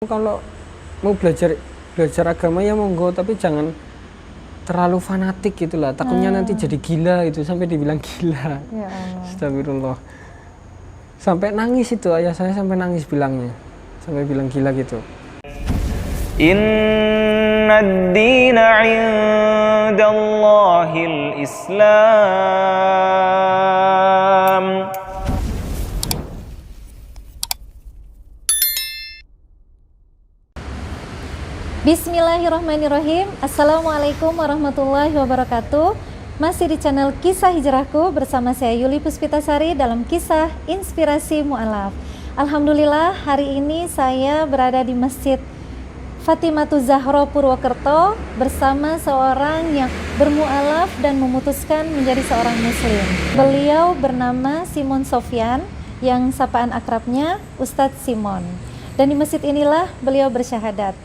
Kalau mau belajar belajar agama ya monggo, tapi jangan terlalu fanatik gitulah. Takutnya nanti jadi gila itu, sampai dibilang gila. Ya Allah. Astagfirullah. Sampai nangis itu, ayah saya sampai nangis bilangnya. Sampai bilang gila gitu. Inna ad-dina 'indallahil Islam. Bismillahirrahmanirrahim. Assalamualaikum warahmatullahi wabarakatuh. Masih di channel Kisah Hijrahku bersama saya Yuli Puspitasari dalam kisah Inspirasi Mu'alaf. Alhamdulillah hari ini saya berada di Masjid Fatimatu Zahra Purwokerto bersama seorang yang bermu'alaf dan memutuskan menjadi seorang muslim. Beliau bernama Simon Sofyan yang sapaan akrabnya Ustadz Simon. Dan di masjid inilah beliau bersyahadat.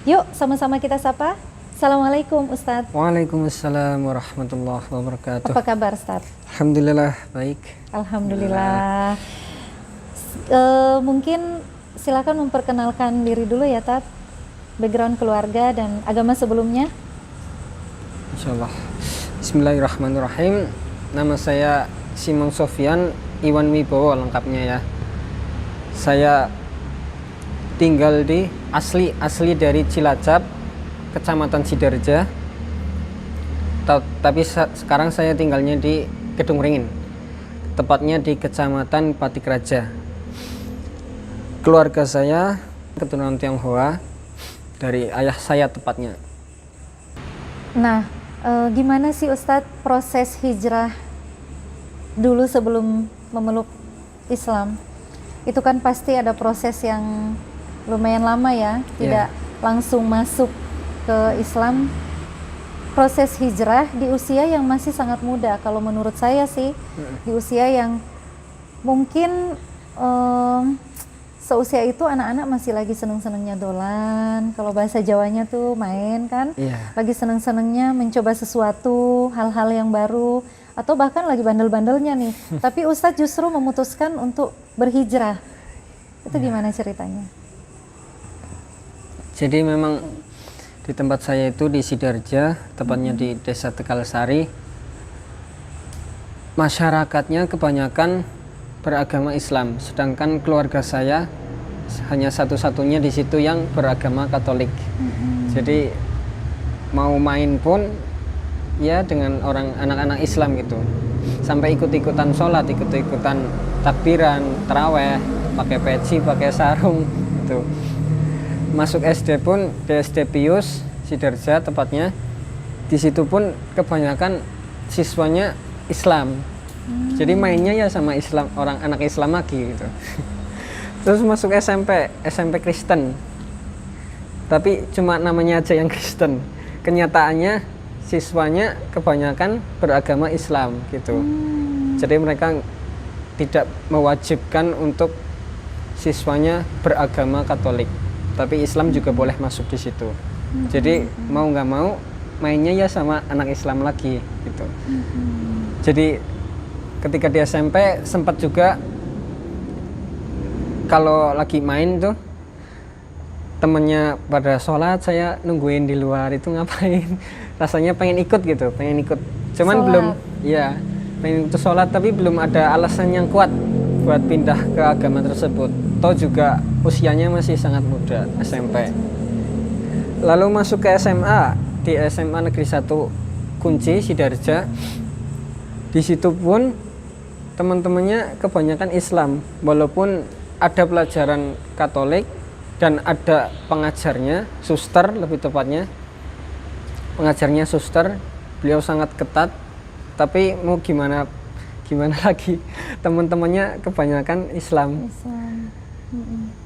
Yuk sama-sama kita sapa. Assalamualaikum Ustadz. Waalaikumsalam warahmatullahi wabarakatuh. Apa kabar Ustadz? Alhamdulillah baik. Alhamdulillah. Mungkin silakan memperkenalkan diri dulu ya Tat. Background keluarga dan agama sebelumnya. Insyaallah. Bismillahirrahmanirrahim. Nama saya Simon Sofyan Iwan Wibowo lengkapnya ya. Saya tinggal di asli dari Cilacap, Kecamatan Sidarja. Tapi sekarang saya tinggalnya di Kedung Ringin, tepatnya di Kecamatan Patikraja. Keluarga saya keturunan Tionghoa, dari ayah saya tepatnya. Nah, gimana sih Ustadz proses hijrah dulu sebelum memeluk Islam? Itu kan pasti ada proses yang lumayan lama ya, tidak langsung masuk ke Islam. Proses hijrah di usia yang masih sangat muda, kalau menurut saya sih, di usia yang mungkin seusia itu anak-anak masih lagi seneng-senengnya dolan, kalau bahasa Jawanya tuh main kan, lagi seneng-senengnya mencoba sesuatu, hal-hal yang baru, atau bahkan lagi bandel-bandelnya nih. Tapi Ustadz justru memutuskan untuk berhijrah. Itu gimana ceritanya? Jadi memang di tempat saya itu di Sidarja, tepatnya di Desa Tegalsari, masyarakatnya kebanyakan beragama Islam, sedangkan keluarga saya hanya satu-satunya di situ yang beragama Katolik. Jadi mau main pun ya dengan orang anak-anak Islam gitu, sampai ikut-ikutan sholat, ikut-ikutan takbiran, taraweh, pakai peci, pakai sarung gitu. Masuk SD pun di SD Pius Sidarja tepatnya, di situ pun kebanyakan siswanya Islam. Jadi mainnya ya sama Islam, orang anak Islam lagi gitu. Terus masuk SMP Kristen, tapi cuma namanya aja yang Kristen, kenyataannya siswanya kebanyakan beragama Islam gitu. Jadi mereka tidak mewajibkan untuk siswanya beragama Katolik, tapi Islam juga boleh masuk di situ. Jadi mau nggak mau mainnya ya sama anak Islam lagi gitu. Jadi ketika di SMP sempat juga kalau lagi main tuh temennya pada sholat, saya nungguin di luar itu ngapain. Rasanya pengen ikut gitu, pengen ikut. Cuman belum, ya pengen ikut sholat tapi belum ada alasan yang kuat buat pindah ke agama tersebut. Toh juga usianya masih sangat muda, SMP. Lalu masuk ke SMA, di SMA Negeri 1 Kunci Sidarja. Di situ pun teman-temannya kebanyakan Islam, walaupun ada pelajaran Katolik dan ada pengajarnya, suster lebih tepatnya. Pengajarnya suster, beliau sangat ketat, tapi mau gimana lagi, teman-temannya kebanyakan Islam.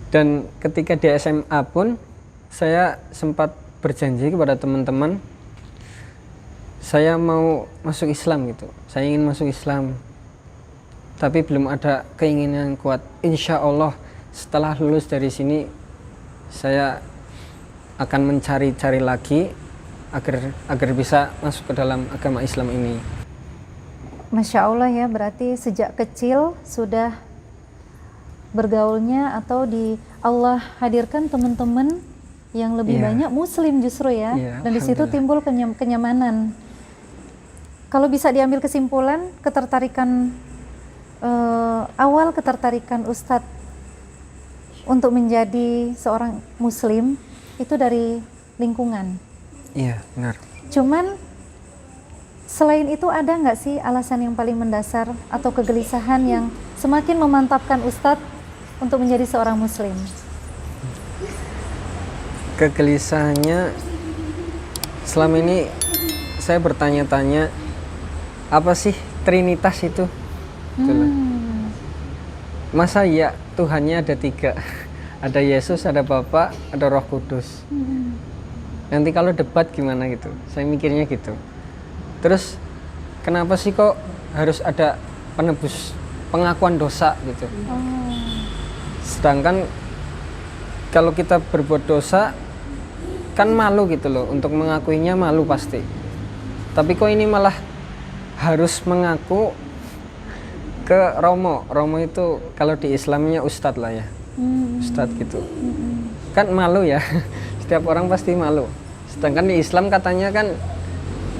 Dan ketika di SMA pun saya sempat berjanji kepada teman-teman, saya mau masuk Islam gitu, saya ingin masuk Islam, tapi belum ada keinginan yang kuat. Insya Allah setelah lulus dari sini saya akan mencari-cari lagi agar bisa masuk ke dalam agama Islam ini. Masya Allah ya, berarti sejak kecil sudah bergaulnya atau Allah hadirkan teman-teman yang lebih Iya. banyak Muslim justru ya, Iya, dan di situ alhamdulillah. timbul kenyamanan. Kalau bisa diambil kesimpulan, ketertarikan awal ketertarikan Ustadz untuk menjadi seorang Muslim itu dari lingkungan. Iya, benar. Cuman selain itu ada nggak sih alasan yang paling mendasar atau kegelisahan yang semakin memantapkan Ustadz untuk menjadi seorang Muslim? Kegelisahannya selama ini saya bertanya-tanya, apa sih Trinitas itu? Gitu loh. Masa ya Tuhannya ada 3? Ada Yesus, ada Bapa, ada Roh Kudus. Nanti kalau debat gimana gitu? Saya mikirnya gitu. Terus kenapa sih kok harus ada penebus, pengakuan dosa gitu? Sedangkan kalau kita berbuat dosa kan malu gitu loh, untuk mengakuinya malu pasti. Tapi kok ini malah harus mengaku ke Romo. Romo itu kalau di Islamnya ustadz lah ya, ustadz gitu. Kan malu ya, setiap orang pasti malu. Sedangkan di Islam katanya kan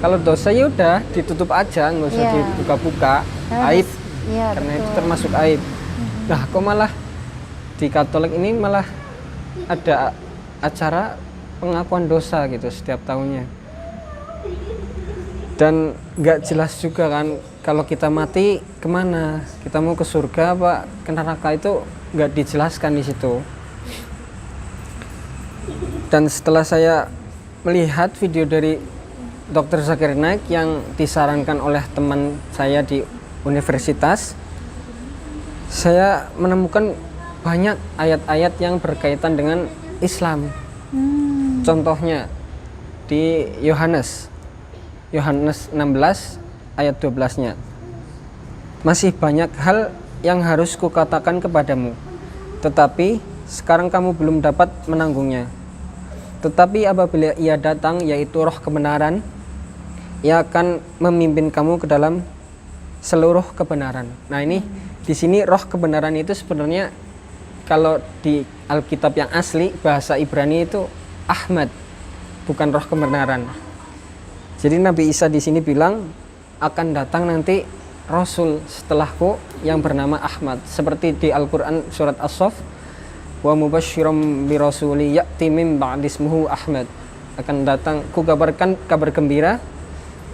kalau dosa ya udah ditutup aja, nggak usah Iya. dibuka-buka, Harus- aib. iya, Karena itu betul. termasuk aib. Nah, kok malah di Katolik ini malah ada acara pengakuan dosa gitu setiap tahunnya. Dan nggak jelas juga kan kalau kita mati kemana, kita mau ke surga apa ke neraka, itu nggak dijelaskan di situ. Dan setelah saya melihat video dari Dr. Zakir Naik yang disarankan oleh teman saya di universitas, saya menemukan banyak ayat-ayat yang berkaitan dengan Islam. Contohnya di Yohanes 16 ayat 12-nya. Masih banyak hal yang harus kukatakan kepadamu, tetapi sekarang kamu belum dapat menanggungnya. Tetapi apabila ia datang, yaitu Roh kebenaran, ia akan memimpin kamu ke dalam seluruh kebenaran. Nah, ini di sini Roh kebenaran itu sebenarnya kalau di Alkitab yang asli bahasa Ibrani itu Ahmad, bukan Roh kebenaran. Jadi Nabi Isa di sini bilang akan datang nanti Rasul setelahku yang bernama Ahmad, seperti di Al-Quran surat As-Saff, wa mubasysyiram bi rasuli ya'ti min ba'di ismuhu Ahmad. Akan datang, ku kabarkan kabar gembira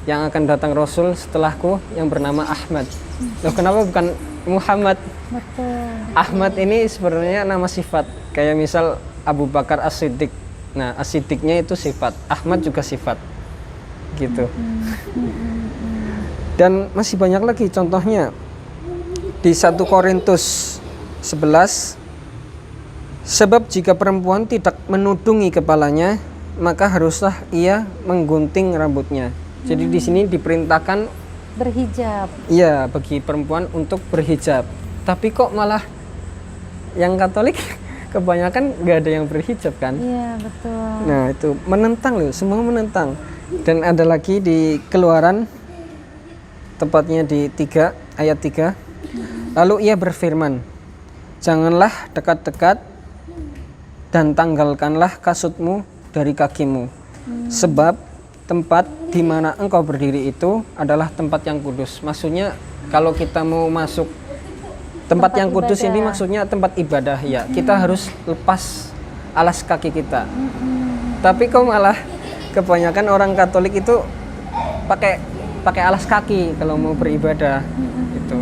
yang akan datang Rasul setelahku yang bernama Ahmad. Loh, kenapa bukan Muhammad? Betul. Ahmad ini sebenarnya nama sifat, kayak misal Abu Bakar As-Siddiq. Nah, As-Siddiqnya itu sifat, Ahmad juga sifat gitu. Dan masih banyak lagi contohnya di 1 Korintus 11, sebab jika perempuan tidak menudungi kepalanya, maka haruslah ia menggunting rambutnya. Jadi di sini diperintahkan Berhijab. iya bagi perempuan untuk berhijab. Tapi kok malah yang Katolik kebanyakan nggak ada yang berhijab kan? Iya, betul. Nah, itu menentang loh, semua menentang. Dan ada lagi di Keluaran, tepatnya di 3 ayat 3. Lalu ia berfirman, janganlah dekat-dekat dan tanggalkanlah kasutmu dari kakimu. Sebab tempat di mana engkau berdiri itu adalah tempat yang kudus. Maksudnya kalau kita mau masuk tempat yang kudus ibadah. ini maksudnya tempat ibadah ya. Kita harus lepas alas kaki kita. Tapi kok malah kebanyakan orang Katolik itu pakai alas kaki kalau mau beribadah. Itu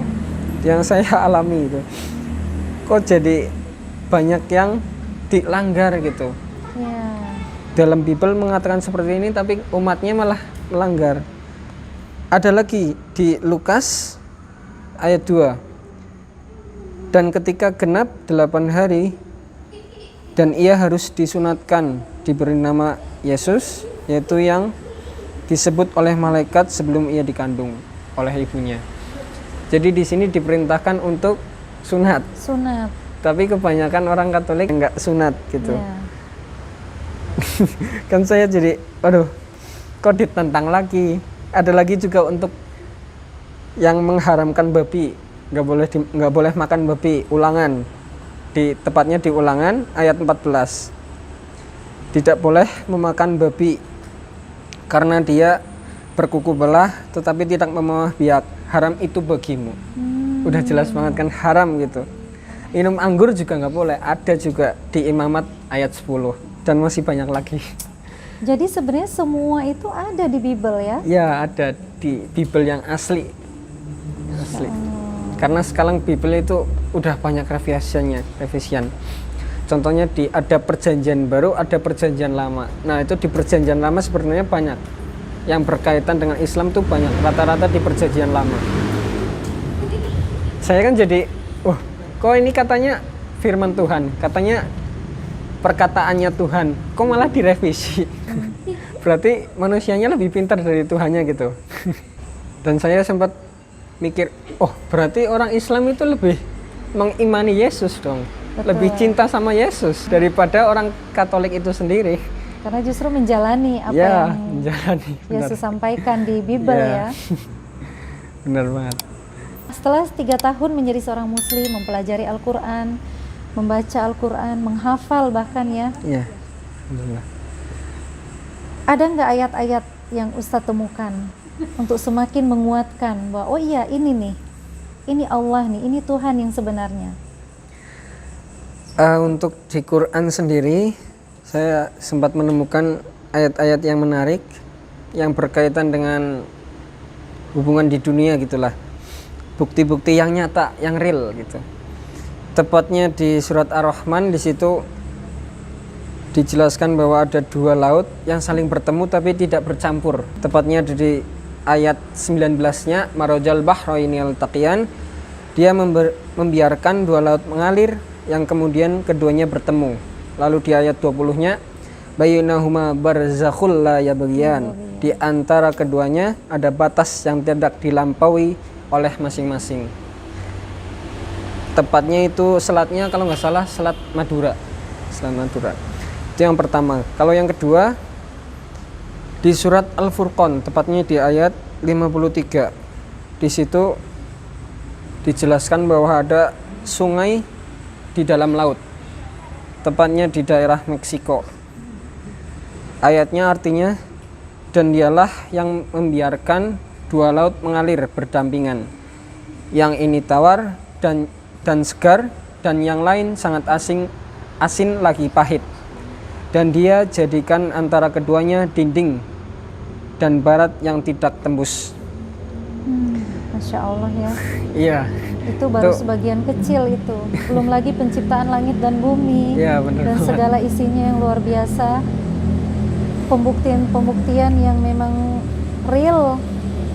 yang saya alami itu. Kok jadi banyak yang dilanggar gitu. Iya. Dalam Bible mengatakan seperti ini, tapi umatnya malah melanggar. Ada lagi di Lukas ayat 2. Dan ketika genap 8 hari dan ia harus disunatkan, diberi nama Yesus, yaitu yang disebut oleh malaikat sebelum ia dikandung oleh ibunya. Jadi di sini diperintahkan untuk sunat. Sunat. Tapi kebanyakan orang Katolik nggak sunat gitu. Iya. Kan saya jadi, aduh, kok ditentang lagi. Ada lagi juga untuk yang mengharamkan babi, nggak boleh makan babi, ulangan tepatnya di Ulangan ayat 14. Tidak boleh memakan babi karena dia berkuku belah tetapi tidak memamah biak. Haram itu bagimu. Udah jelas banget kan, haram gitu. Minum anggur juga nggak boleh. Ada juga di Imamat ayat 10 dan masih banyak lagi. Jadi sebenarnya semua itu ada di Bible ya? Ya, ada di Bible yang asli. Karena sekarang Bible itu udah banyak revisian. Contohnya ada perjanjian baru, ada perjanjian lama. Nah, itu di perjanjian lama sebenarnya banyak yang berkaitan dengan Islam tuh banyak, rata-rata di perjanjian lama. Saya kan jadi, kok ini katanya firman Tuhan, katanya perkataannya Tuhan, kok malah direvisi? Berarti manusianya lebih pintar dari Tuhannya gitu. Dan saya sempat mikir, berarti orang Islam itu lebih mengimani Yesus dong. Betul. Lebih cinta sama Yesus daripada orang Katolik itu sendiri. Karena justru menjalani apa yang Yesus sampaikan di Bible ya. Benar banget. Setelah 3 tahun menjadi seorang Muslim, mempelajari Al-Quran, membaca Al-Quran, menghafal bahkan ya. Iya, alhamdulillah. Ada nggak ayat-ayat yang Ustadz temukan untuk semakin menguatkan bahwa oh iya ini nih, ini Allah nih, ini Tuhan yang sebenarnya? Untuk di Quran sendiri, saya sempat menemukan ayat-ayat yang menarik yang berkaitan dengan hubungan di dunia gitulah. Bukti-bukti yang nyata, yang real gitu. Tepatnya di surat Ar-Rahman, di situ dijelaskan bahwa ada 2 laut yang saling bertemu tapi tidak bercampur. Tepatnya di ayat 19-nya, marajal bahraini altaqiyan, dia membiarkan 2 laut mengalir yang kemudian keduanya bertemu. Lalu di ayat 20-nya, bainahuma barzakhul la yabghiyan, di antara keduanya ada batas yang tidak dilampaui oleh masing-masing. Tepatnya itu selatnya kalau nggak salah selat Madura. Selat Madura. Itu yang pertama. Kalau yang kedua di surat Al-Furqan, tepatnya di ayat 53. Di situ dijelaskan bahwa ada sungai di dalam laut, tepatnya di daerah Meksiko. Ayatnya artinya, dan dialah yang membiarkan 2 laut mengalir berdampingan, yang ini tawar dan segar, dan yang lain sangat asin lagi pahit, dan dia jadikan antara keduanya dinding dan barat yang tidak tembus. Masya Allah ya. Iya. Itu baru sebagian kecil itu, belum lagi penciptaan langit dan bumi ya, dan segala isinya yang luar biasa, pembuktian yang memang real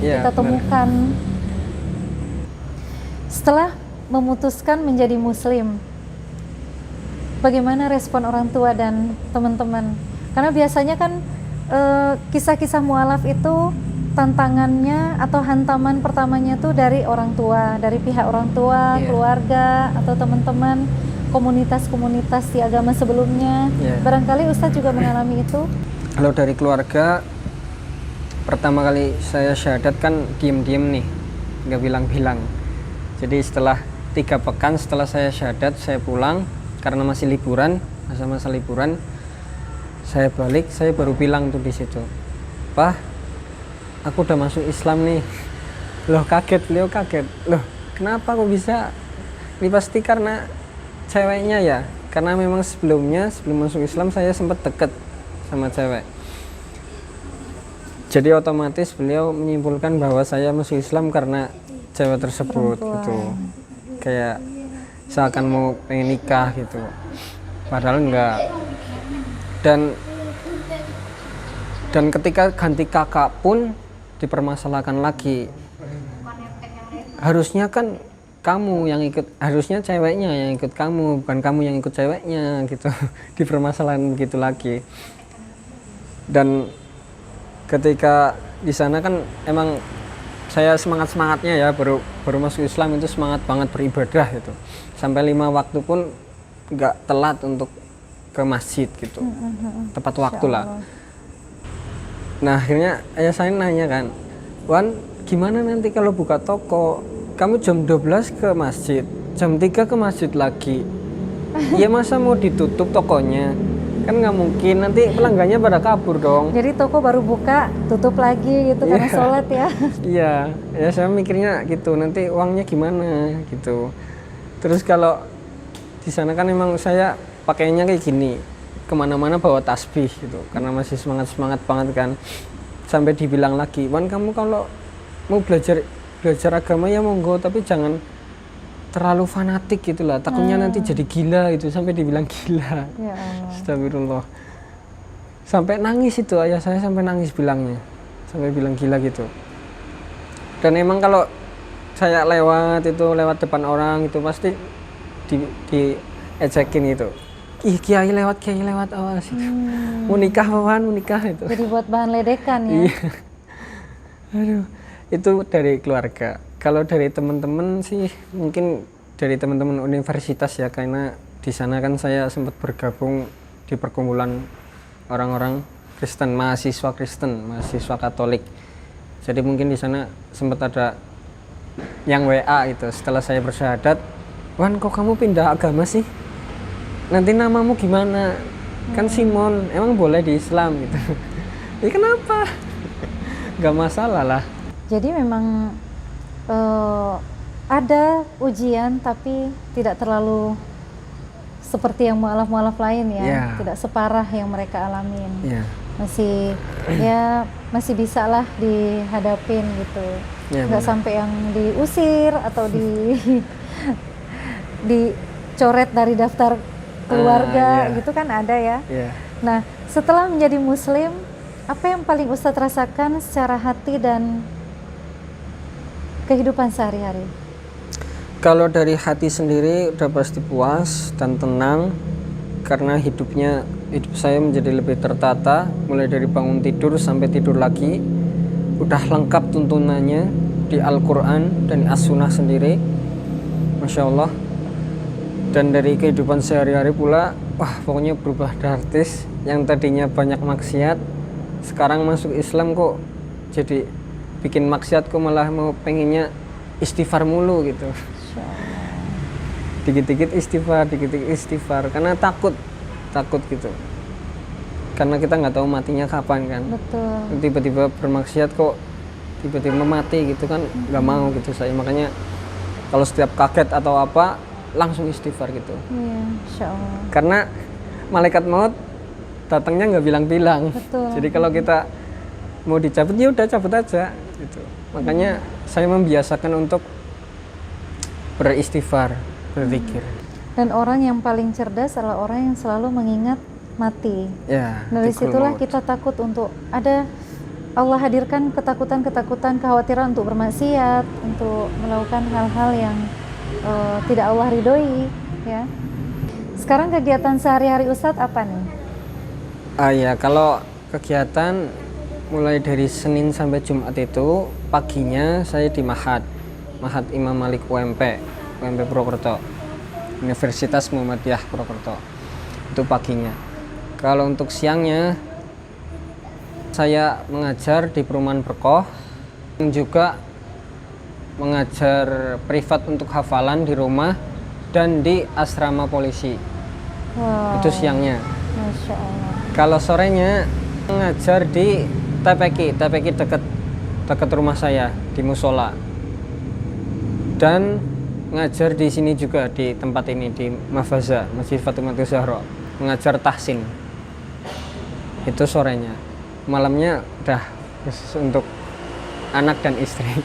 ya, kita temukan. Setelah memutuskan menjadi Muslim, bagaimana respon orang tua dan teman-teman? Karena biasanya kan kisah-kisah mu'alaf itu tantangannya atau hantaman pertamanya tuh dari orang tua, dari pihak orang tua, keluarga atau teman-teman, komunitas-komunitas di agama sebelumnya. Barangkali Ustadz juga mengalami itu. Kalau dari keluarga, pertama kali saya syahadat kan diem-diem nih, nggak bilang-bilang. Jadi setelah 3 pekan setelah saya syahadat, saya pulang karena masih liburan, masa-masa liburan. Saya balik, saya baru bilang tuh di situ, "Pak, aku udah masuk Islam nih." Loh, beliau kaget. Loh, kenapa kok bisa? Ini pasti karena ceweknya ya. Karena memang sebelum masuk Islam saya sempat deket sama cewek. Jadi otomatis beliau menyimpulkan bahwa saya masuk Islam karena cewek tersebut gitu. Kayak seakan mau pengen nikah gitu. Padahal enggak. Dan ketika ganti kakak pun dipermasalahkan lagi. Harusnya kan kamu yang ikut, harusnya ceweknya yang ikut kamu, bukan kamu yang ikut ceweknya gitu. Dipermasalahkan begitu lagi. Dan ketika di sana kan emang saya semangatnya ya, baru masuk Islam itu semangat banget beribadah gitu. Sampai 5 waktu pun nggak telat untuk ke masjid gitu, tepat waktu lah. Nah akhirnya ayah saya nanya kan, "Wan, gimana nanti kalau buka toko? Kamu jam 12 ke masjid, jam 3 ke masjid lagi. Ya masa mau ditutup tokonya? Kan nggak mungkin, nanti pelanggannya pada kabur dong. Jadi toko baru buka, tutup lagi gitu karena Iya. sholat ya. Iya, ya saya mikirnya gitu, nanti uangnya gimana gitu. Terus kalau di sana kan emang saya pakainya kayak gini, kemana-mana bawa tasbih gitu, karena masih semangat banget kan. Sampai dibilang lagi, Wan kamu kalau mau belajar agama ya monggo, tapi jangan terlalu fanatik gitulah, takutnya nanti jadi gila itu, sampai dibilang gila. Ya Allah. Astagfirullah. Sampai nangis itu, ayah saya sampai nangis bilangnya, sampai bilang gila gitu. Dan emang kalau saya lewat depan orang itu pasti ejekin itu. Ih, kiai lewat awas itu. Mau nikah Wan, mau nikah itu. Jadi buat bahan ledekan ya. Iya. Aduh, itu dari keluarga. Kalau dari teman-teman sih mungkin dari teman-teman universitas ya, karena di sana kan saya sempat bergabung di perkumpulan orang-orang Kristen, mahasiswa Katolik. Jadi mungkin di sana sempat ada yang WA itu setelah saya bersyahadat, Wan kok kamu pindah agama sih? Nanti namamu gimana? Kan Simon, emang boleh di Islam gitu. Ya kenapa? Gak masalah lah. Jadi memang ada ujian tapi tidak terlalu seperti yang mualaf-mualaf lain ya. Ya. Tidak separah yang mereka alamin. Ya. Masih bisa lah dihadapin gitu. Ya, Nggak benar. sampai yang diusir atau dicoret dari daftar keluarga ya. gitu kan ada ya. Ya. Nah, setelah menjadi muslim, apa yang paling Ustadz rasakan secara hati dan kehidupan sehari-hari? Kalau dari hati sendiri udah pasti puas dan tenang, karena hidup saya menjadi lebih tertata, mulai dari bangun tidur sampai tidur lagi udah lengkap tuntunannya di Al-Quran dan di As-Sunnah sendiri, Masya Allah. Dan dari kehidupan sehari-hari pula, wah pokoknya berubah drastis. Yang tadinya banyak maksiat, sekarang masuk Islam kok jadi bikin maksiat, kok malah mau pengennya istighfar mulu gitu. Dikit-dikit istighfar, karena takut gitu. Karena kita nggak tahu matinya kapan kan. Betul. Tiba-tiba bermaksiat kok tiba-tiba mati gitu kan, nggak mau gitu saya. Makanya kalau setiap kaget atau apa langsung istighfar gitu. Iya, Insya Allah. Karena malaikat maut datangnya nggak bilang-bilang. Betul. Jadi kalau kita mau dicabut ya udah cabut aja gitu. Makanya saya membiasakan untuk beristighfar, berzikir. Dan orang yang paling cerdas adalah orang yang selalu mengingat mati. Ya, Dari dzikr situlah maut. kita takut untuk Allah hadirkan ketakutan, kekhawatiran untuk bermaksiat, untuk melakukan hal-hal yang tidak Allah ridhoi, ya. Sekarang kegiatan sehari-hari Ustadz apa nih? Ya, kalau kegiatan mulai dari Senin sampai Jumat itu paginya saya di Mahat Imam Malik UMP Purwokerto, Universitas Muhammadiyah Purwokerto. Itu paginya. Kalau untuk siangnya saya mengajar di Perumahan Berkoh, dan juga mengajar privat untuk hafalan di rumah dan di asrama polisi. Wow. Itu siangnya. Masya Allah. Kalau sorenya mengajar di TPQ dekat rumah saya di musola. Dan ngajar di sini juga di tempat ini di Mafaza, Masjid Fatimah Zahra, mengajar tahsin. Itu sorenya. Malamnya udah khusus untuk anak dan istri.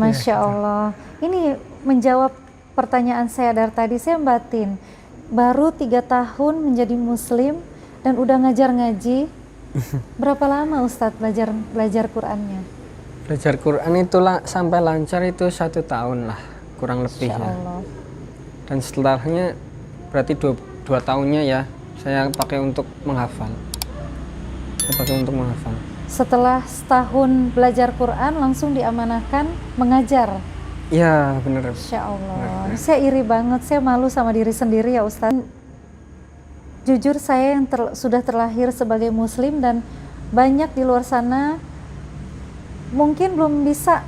Masya Allah. Ini menjawab pertanyaan saya dari tadi. Saya batin, baru 3 tahun menjadi muslim dan udah ngajar ngaji. Berapa lama Ustadz belajar Qur'annya? Belajar Quran itu sampai lancar itu 1 tahun lah, kurang lebih Masya ya. Allah. Dan setelahnya berarti 2 tahunnya ya saya pakai untuk menghafal. Setelah setahun belajar Quran langsung diamanahkan mengajar. Iya bener. Masya Allah. Bener. Saya iri banget, saya malu sama diri sendiri ya Ustadz. Jujur saya yang sudah terlahir sebagai muslim dan banyak di luar sana mungkin belum bisa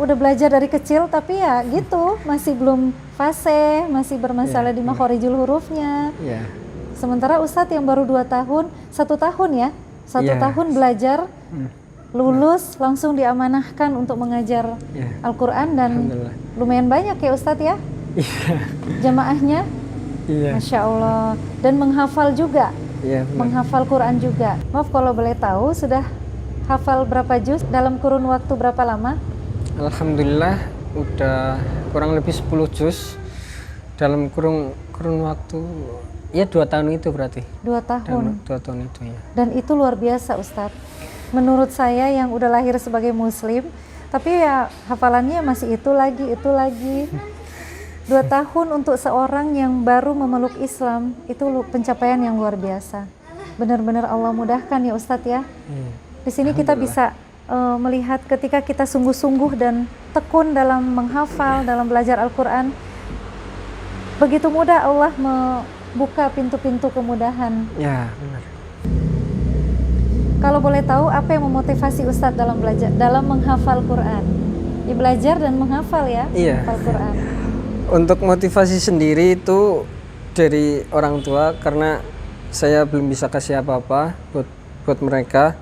udah belajar dari kecil tapi ya gitu masih belum fasih, masih bermasalah di makhorijul hurufnya. Iya. Sementara Ustadz yang baru 2 tahun, 1 tahun ya, 1 Iya. tahun belajar, lulus langsung diamanahkan untuk mengajar Iya. Al-Quran dan Alhamdulillah. lumayan banyak ya Ustadz ya Iya. jamaahnya, Iya. Masya Allah, dan menghafal juga, Iya. benar. menghafal Quran juga. Maaf kalau boleh tahu sudah hafal berapa juz dalam kurun waktu berapa lama? Alhamdulillah udah kurang lebih 10 juz dalam kurun waktu ya 2 tahun itu berarti. 2 tahun. Dalam 2 tahun itu ya. Dan itu luar biasa Ustadz. Menurut saya yang udah lahir sebagai muslim, tapi ya hafalannya masih itu lagi. 2 tahun untuk seorang yang baru memeluk Islam, itu pencapaian yang luar biasa. Benar-benar Allah mudahkan ya Ustadz ya. Di sini kita bisa melihat ketika kita sungguh-sungguh dan tekun dalam menghafal, dalam belajar Al-Quran, begitu mudah Allah membuka pintu-pintu kemudahan. Ya, benar. Kalau boleh tahu apa yang memotivasi Ustadz dalam belajar, dalam menghafal Quran? Ya, belajar dan menghafal ya, Iya. menghafal Quran. Untuk motivasi sendiri itu dari orang tua karena saya belum bisa kasih apa-apa buat mereka.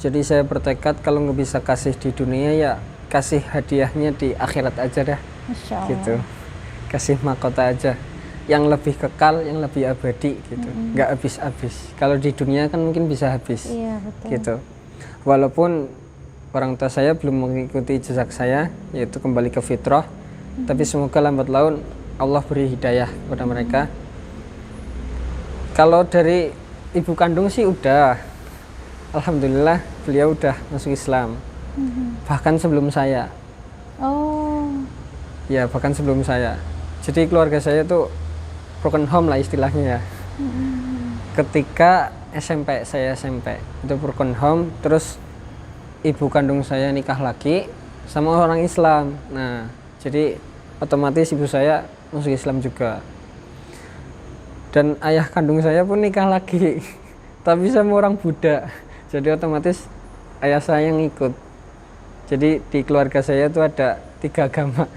Jadi saya bertekad kalau nggak bisa kasih di dunia ya kasih hadiahnya di akhirat aja dah. Masya Allah. Gitu. Kasih mahkota aja yang lebih kekal, yang lebih abadi gitu. Nggak habis-habis. Kalau di dunia kan mungkin bisa habis. Iya betul. Gitu. Walaupun orang tua saya belum mengikuti jejak saya yaitu kembali ke fitrah, tapi semoga lambat laun Allah beri hidayah kepada mereka. Kalau dari ibu kandung sih udah, alhamdulillah beliau udah masuk Islam. Bahkan sebelum saya. Oh, Ya, bahkan sebelum saya. Jadi keluarga saya tuh broken home lah istilahnya ya. Ketika saya SMP itu broken home, terus ibu kandung saya nikah lagi sama orang Islam. Nah, jadi otomatis ibu saya masuk Islam juga. Dan ayah kandung saya pun nikah lagi, tapi sama orang Buddha. Jadi otomatis ayah saya yang ikut. Jadi di keluarga saya itu ada 3 agama.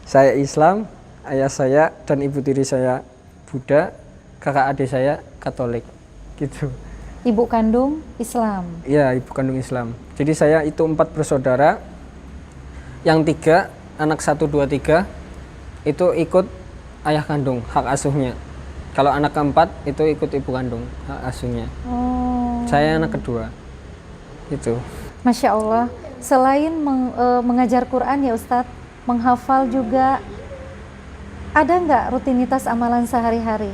Saya Islam, ayah saya dan ibu tiri saya Buddha, kakak adik saya Katolik. Gitu. ibu kandung Islam. Iya, ibu kandung Islam. Jadi saya itu 4 bersaudara. Yang 3, anak 1, 2, 3 itu ikut ayah kandung, hak asuhnya. Kalau anak keempat itu ikut ibu kandung, hak asuhnya. Oh, Saya anak kedua. Itu. Masya Allah. Selain mengajar Quran ya Ustadz, menghafal juga, ada nggak rutinitas amalan sehari-hari?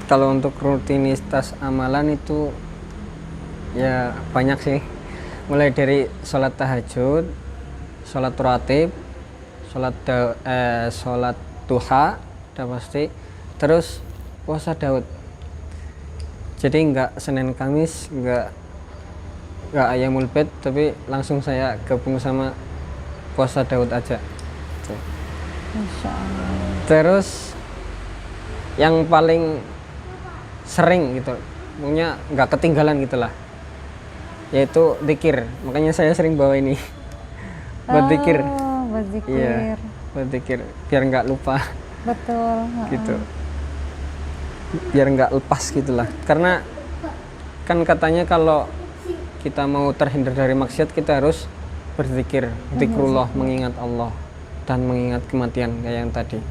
Kalau untuk rutinitas amalan itu ya banyak sih. Mulai dari sholat tahajud, sholat rawatib, sholat duha, udah pasti. Terus puasa Daud. Jadi nggak Senin Kamis, nggak Ayamul Bid, tapi langsung saya gabung sama puasa Daud aja. Tuh. Masya Allah. Terus yang paling sering gitu, punya nggak ketinggalan gitulah, yaitu zikir. Makanya saya sering bawa ini buat zikir. Oh, buat zikir. Iya, buat zikir biar nggak lupa Betul. gitu, biar nggak lepas gitulah. Karena kan katanya kalau kita mau terhindar dari maksiat kita harus berzikir, zikrullah, mengingat Allah dan mengingat kematian kayak yang tadi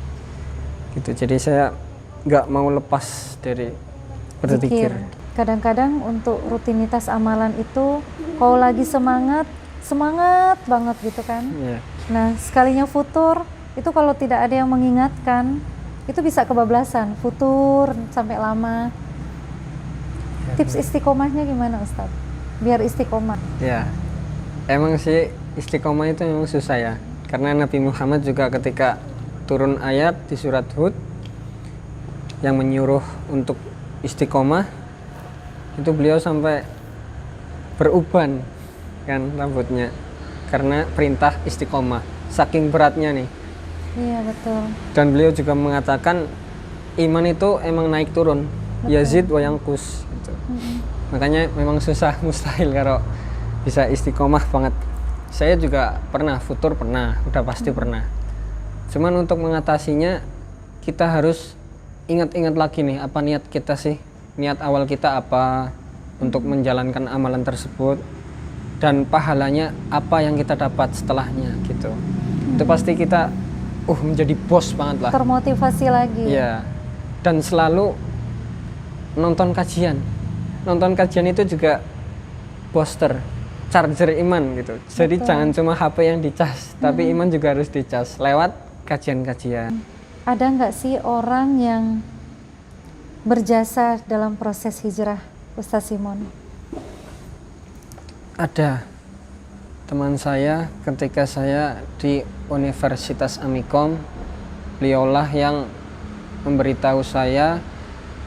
gitu. Jadi saya nggak mau lepas dari berzikir. Kadang-kadang untuk rutinitas amalan itu kalau lagi semangat banget gitu kan. Iya. Nah, sekalinya futur itu kalau tidak ada yang mengingatkan itu bisa kebablasan, futur sampai lama. Tips istiqomahnya gimana Ustadz? Biar istiqomah. Ya, emang sih istiqomah itu memang susah ya. Karena Nabi Muhammad juga ketika turun ayat di surat Hud yang menyuruh untuk istiqomah, itu beliau sampai beruban kan rambutnya karena perintah istiqomah. Saking beratnya nih. Iya betul. Dan beliau juga mengatakan iman itu emang naik turun, yazid wa yanqus gitu. Makanya memang susah, mustahil kalau bisa istiqomah banget saya juga pernah futur, pernah, udah pasti pernah. Cuman untuk mengatasinya kita harus ingat-ingat lagi nih, apa niat kita sih, niat awal kita apa untuk menjalankan amalan tersebut, dan pahalanya apa yang kita dapat setelahnya gitu. Itu pasti kita menjadi bos banget lah, Termotivasi lagi. ya. Dan selalu nonton kajian itu juga booster, charger iman gitu. Jadi Betul. jangan cuma HP yang dicas, tapi iman juga harus dicas lewat kajian-kajian. Ada nggak sih orang yang berjasa dalam proses hijrah, Ustaz Simon? Ada teman saya ketika saya di Universitas Amikom, beliaulah yang memberitahu saya,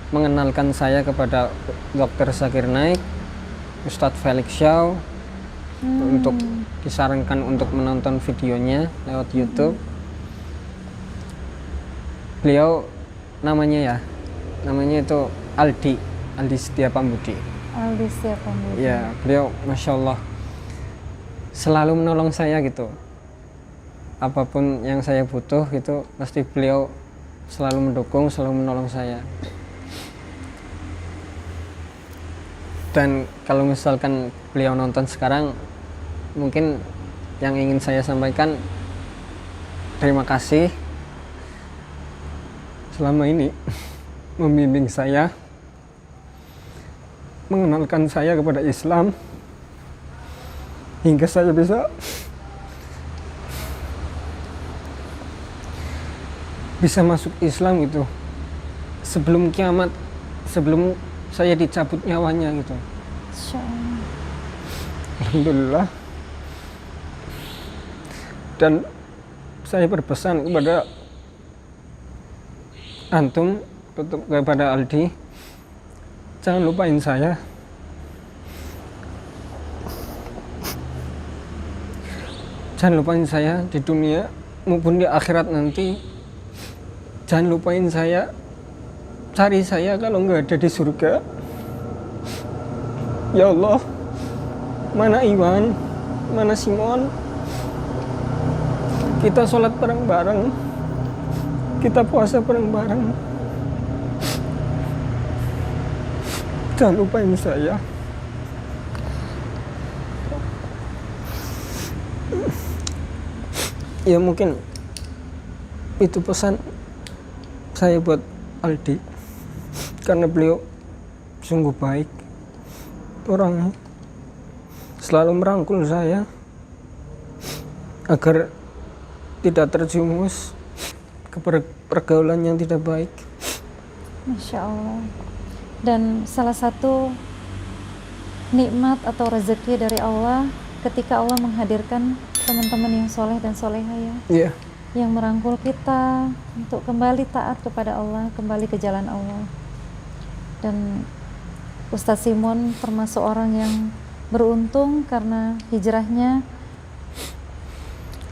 mengenalkan saya kepada Dr. Zakir Naik, Ustadz Felix Shaw, untuk disarankan untuk menonton videonya lewat YouTube. Beliau namanya itu Aldi Setia Pambudi. Aldi Setia Pambudi. Ya, beliau Masya Allah selalu menolong saya gitu. Apapun yang saya butuh gitu, pasti beliau selalu mendukung, selalu menolong saya. Dan kalau misalkan beliau nonton sekarang, mungkin yang ingin saya sampaikan, terima kasih selama ini membimbing saya, mengenalkan saya kepada Islam, hingga saya bisa masuk Islam gitu sebelum kiamat, sebelum saya dicabut nyawanya gitu. Insya Allah. Alhamdulillah. Dan saya berpesan kepada antum, kepada Aldi, jangan lupain saya. Jangan lupain saya di dunia maupun di akhirat nanti. Jangan lupain saya. Cari saya kalau nggak ada di surga. Ya Allah, mana Iwan, mana Simon? Kita sholat bareng-bareng, kita puasa bareng-bareng. Jangan lupain saya. Ya mungkin itu pesan saya buat Aldi, karena beliau sungguh baik orangnya, selalu merangkul saya agar tidak terjumus ke pergaulan yang tidak baik. Masya Allah. Dan salah satu nikmat atau rezeki dari Allah ketika Allah menghadirkan teman-teman yang soleh dan soleha ya, Iya. yang merangkul kita untuk kembali taat kepada Allah, kembali ke jalan Allah. Dan Ustaz Simon termasuk orang yang beruntung karena hijrahnya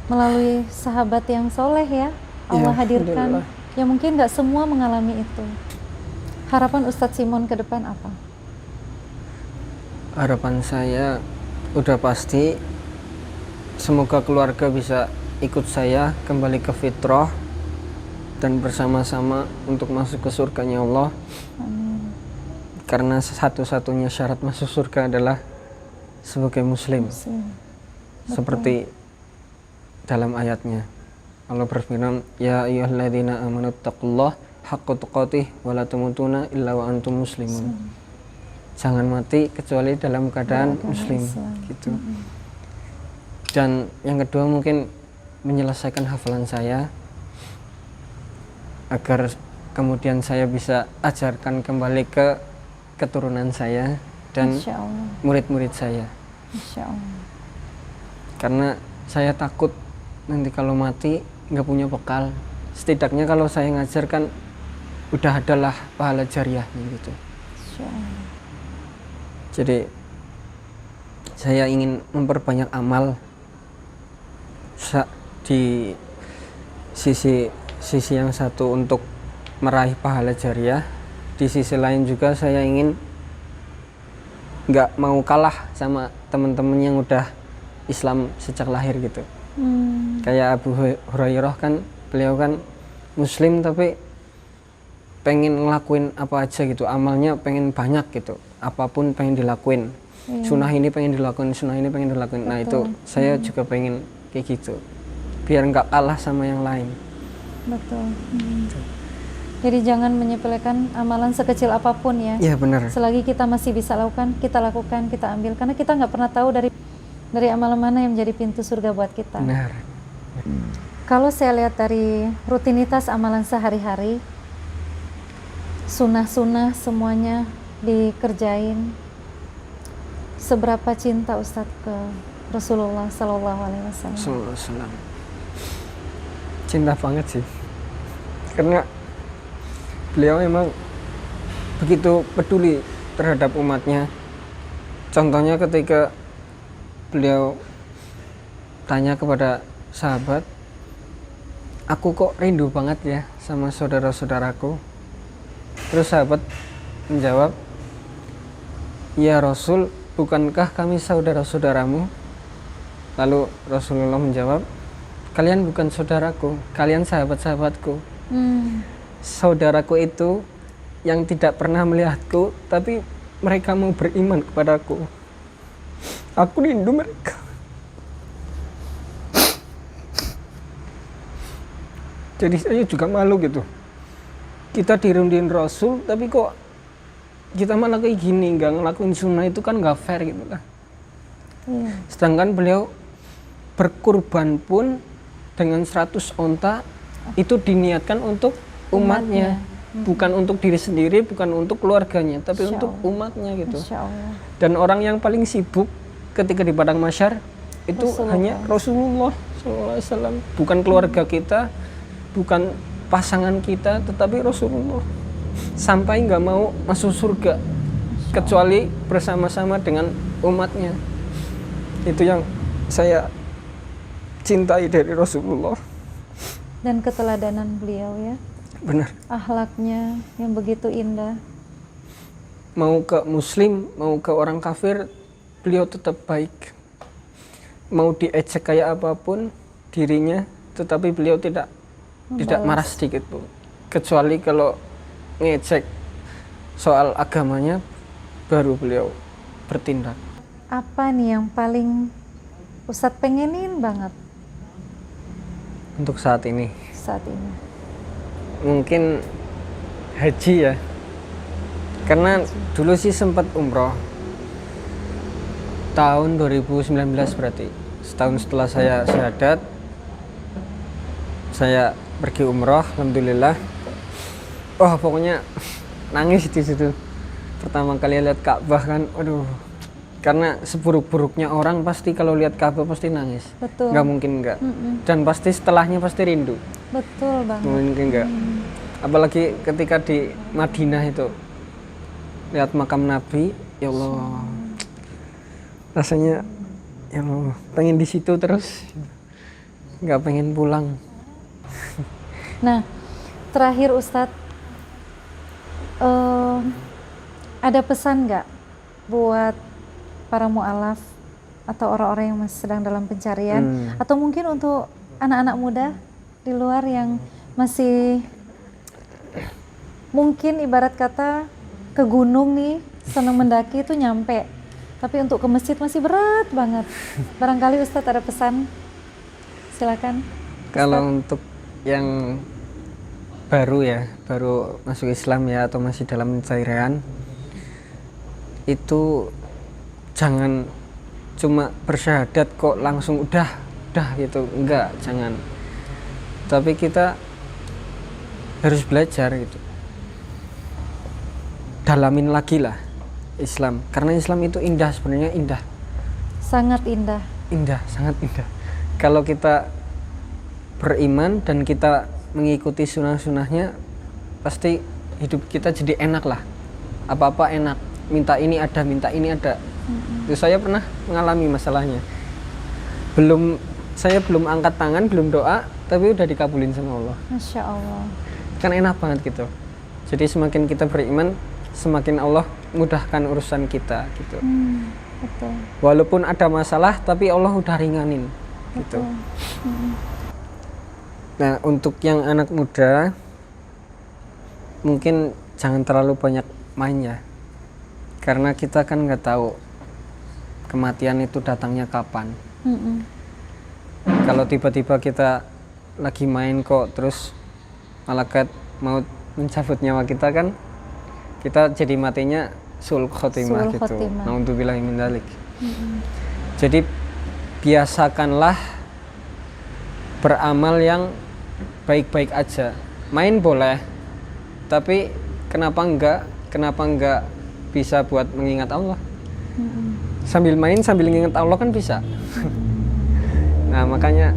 melalui sahabat yang soleh ya, Allah Ya, hadirkan. alhamdulillah. Ya mungkin nggak semua mengalami itu. Harapan Ustaz Simon ke depan apa? Harapan saya udah pasti semoga keluarga bisa ikut saya kembali ke fitrah dan bersama-sama untuk masuk ke surganya Allah. Amin. Karena satu-satunya syarat masuk surga adalah sebagai muslim. Muslim. Seperti dalam ayatnya Allah berfirman, ya ayyuhalladzina amanu taqullaha haqqa tuqatih wa la tamutunna illa wa antum muslimun. Jangan mati kecuali dalam keadaan muslim gitu. Dan yang kedua mungkin menyelesaikan hafalan saya agar kemudian saya bisa ajarkan kembali ke keturunan saya dan Insya Allah. murid-murid saya. Insya Allah. Karena saya takut nanti kalau mati nggak punya bekal. Setidaknya kalau saya ngajarkan udah adalah pahala jariahnya gitu. Insya Allah. Jadi saya ingin memperbanyak amal di sisi yang satu untuk meraih pahala jariah, di sisi lain juga saya ingin nggak mau kalah sama teman-teman yang udah Islam sejak lahir gitu. Hmm. Kayak Abu Hurairah kan, beliau kan Muslim tapi pengen ngelakuin apa aja gitu, amalnya pengen banyak gitu, apapun pengen dilakuin. Sunnah ini pengen dilakuin, sunnah ini pengen dilakuin. Nah itu saya juga pengen kayak gitu, biar nggak kalah sama yang lain. Betul. Jadi jangan menyepelekan amalan sekecil apapun ya. Iya benar. Selagi kita masih bisa lakukan, kita ambil. Karena kita nggak pernah tahu dari amalan mana yang menjadi pintu surga buat kita. Benar. Kalau saya lihat dari rutinitas amalan sehari-hari, sunnah-sunnah semuanya dikerjain. Seberapa cinta Ustadz ke Rasulullah Sallallahu Alaihi Wasallam? Sallallahu Alaihi Wasallam. Cinta banget sih, karena beliau memang begitu peduli terhadap umatnya. Contohnya ketika beliau tanya kepada sahabat, aku kok rindu banget ya sama saudara-saudaraku. Terus sahabat menjawab, ya Rasul, bukankah kami saudara-saudaramu? Lalu Rasulullah menjawab, kalian bukan saudaraku, kalian sahabat-sahabatku. Saudaraku itu yang tidak pernah melihatku, tapi mereka mau beriman kepadaku. Aku rindu mereka. Jadi saya juga malu gitu. Kita dirundin Rasul, tapi kok kita malah kayak gini, nggak ngelakuin sunnah, itu kan nggak fair gitu kan. Sedangkan beliau berkurban pun dengan 100 onta itu diniatkan untuk umatnya. Bukan untuk diri sendiri, bukan untuk keluarganya, tapi untuk umatnya gitu. Dan orang yang paling sibuk ketika di padang mahsyar itu hanya Rasulullah SAW, bukan keluarga kita, bukan pasangan kita, tetapi Rasulullah. Sampai nggak mau masuk surga kecuali bersama-sama dengan umatnya. Itu yang saya cintai dari Rasulullah. Dan keteladanan beliau ya. Benar. Akhlaknya yang begitu indah. Mau ke muslim, mau ke orang kafir, beliau tetap baik. Mau diejek kayak apapun dirinya, tetapi beliau tidak marah sedikit pun. Kecuali kalau ngecek soal agamanya, baru beliau bertindak. Apa nih yang paling Ustadz pengenin banget untuk saat ini? Mungkin haji ya, karena dulu sih sempat umroh tahun 2019, berarti setahun setelah saya syahadat saya pergi umroh, alhamdulillah. Oh pokoknya nangis di situ pertama kali lihat Ka'bah kan, aduh, karena seburuk-buruknya orang pasti kalau lihat Ka'bah pasti nangis. Betul. Nggak mungkin enggak. Dan pasti setelahnya pasti rindu. Betul banget. Mungkin enggak. Apalagi ketika di Madinah itu lihat makam Nabi, ya Allah, rasanya ya Allah pengen di situ terus, nggak pengen pulang. Nah, terakhir Ustadz, ada pesan nggak buat para mu'alaf atau orang-orang yang masih sedang dalam pencarian, atau mungkin untuk anak-anak muda di luar yang masih mungkin ibarat kata ke gunung nih, senang mendaki itu nyampe, tapi untuk ke masjid masih berat banget. Barangkali Ustadz ada pesan, silakan. Kalau untuk yang baru ya, baru masuk Islam ya, atau masih dalam pencarian, itu jangan cuma bersyahadat kok langsung udah gitu, enggak, jangan. Tapi kita harus belajar gitu, dalamin lagi lah Islam, karena Islam itu indah, sebenarnya indah, sangat indah, sangat indah. Kalau kita beriman dan kita mengikuti sunnah-sunnahnya, pasti hidup kita jadi enak lah, apa-apa enak, minta ini ada. Itu saya pernah mengalami masalahnya, saya belum angkat tangan, belum doa, tapi udah dikabulin sama Allah. Masya Allah. Kan enak banget gitu. Jadi semakin kita beriman, semakin Allah mudahkan urusan kita gitu. Betul. Walaupun ada masalah, tapi Allah udah ringanin gitu. Betul. Mm-mm. Nah, untuk yang anak muda mungkin jangan terlalu banyak mainnya, karena kita kan nggak tahu kematian itu datangnya kapan. Mm-mm. Kalau tiba-tiba kita lagi main kok terus malaikat mau mencabut nyawa kita, kan kita jadi matinya sul khotimah Su'ul gitu. khotimah. Naudzubillahi min dzalik. Mm-mm. Jadi biasakanlah beramal yang baik-baik aja. Main boleh, tapi kenapa enggak bisa buat mengingat Allah? Mm-mm. Sambil main sambil mengingat Allah kan bisa. Nah, makanya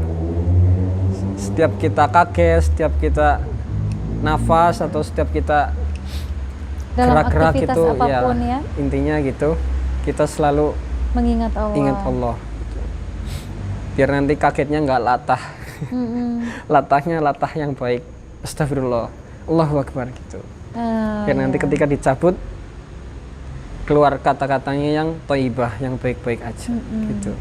setiap kita kaget, setiap kita nafas atau setiap kita Dalam gerak-gerak aktivitas itu apapun ya, intinya gitu, kita selalu mengingat Allah. ingat Allah. Biar nanti kagetnya nggak latah. Mm-mm. Latahnya latah yang baik. Astagfirullah, Allahu Akbar gitu. Biar nanti Ya. ketika dicabut keluar kata-katanya yang thayyibah, yang baik-baik aja gitu.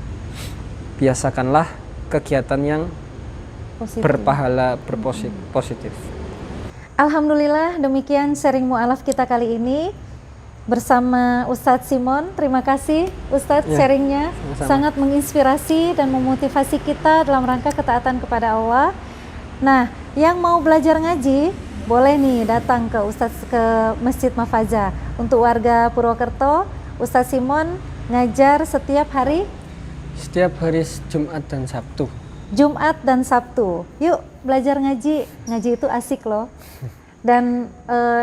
Biasakanlah kegiatan yang Positif. berpahala, positif. Alhamdulillah, demikian sharing mu'alaf kita kali ini bersama Ustadz Simon. Terima kasih Ustadz Ya, sharingnya, sama-sama. sangat menginspirasi dan memotivasi kita dalam rangka ketaatan kepada Allah. Nah, yang mau belajar ngaji boleh nih datang ke Ustadz ke Masjid Mafaza. Untuk warga Purwokerto, Ustadz Simon ngajar setiap hari Setiap hari Jumat dan Sabtu. Jumat dan Sabtu. Yuk belajar ngaji. Ngaji itu asik loh. Dan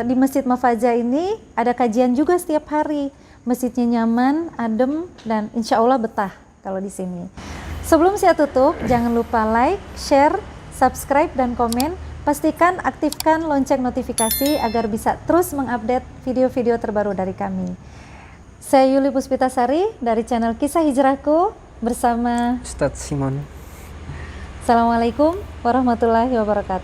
di Masjid Mafaza ini ada kajian juga setiap hari. Masjidnya nyaman, adem, dan insya Allah betah kalau di sini. Sebelum saya tutup, jangan lupa like, share, subscribe, dan komen. Pastikan aktifkan lonceng notifikasi agar bisa terus mengupdate video-video terbaru dari kami. Saya Yuli Puspitasari dari channel Kisah Hijrahku bersama Ustadz Simon. Assalamualaikum warahmatullahi wabarakatuh.